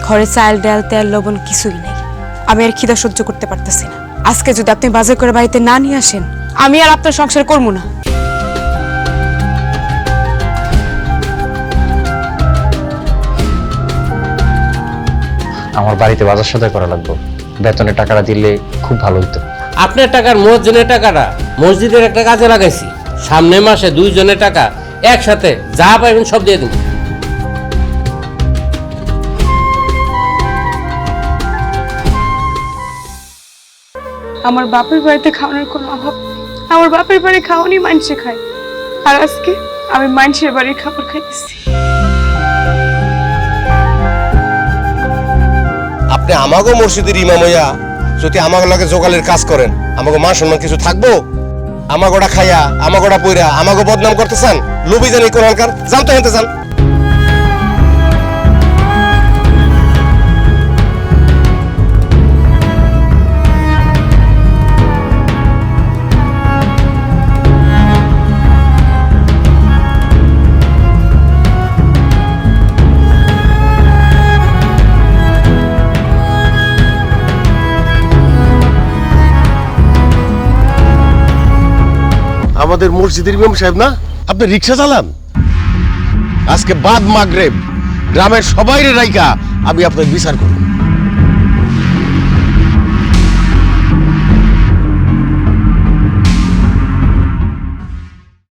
ঘরে চাল ডাল তেল লবণ কিছুই নেই। আমি আর খিদা সহ্য করতে পারতেছি না। আজকে যদি আপনি বাজার করে বাড়িতে না নিয়ে আসেন, আমি আর আপনার সংসার করবো না। আমার বাড়িতে বাজার সদাই করা লাগবে, বেতনের টাকাটা দিলে খুব ভালো হতো। আপনার টাকার মসজিদের টাকাটা মসজিদের একটা কাজে লাগাইছি। সামনের মাসে 2 জনের টাকা একসাথে যা পাইবেন সব দিয়ে দিন। আমার বাপের বাড়িতে খাওয়ানোর কোনো অভাব নেই। আমার বাপের বাড়ি খাওয়ানি মানুষে খায়, আর আজকে আমি মানুষের বাড়ির খাবার খাইতেছি। আপনি আমাগো মসজিদের ইমাম হইয়া যদি আমাগো লাগে জোগালের কাজ করেন, আমাগো মান সম্মান কিছু থাকবো? আমাগোটা খাইয়া আমাগোটা পইরা আমাগো বদনাম করতেছেন? লোভী জানি কোন হালকার, যান তো হেনতে যান। আমাদের মসজিদের ইমাম সাহেব না, আপনি রিক্সা চালান? আজকে বাদ মাগরিব গ্রামের সবাই রাইকা আমি আপনার বিচার করব।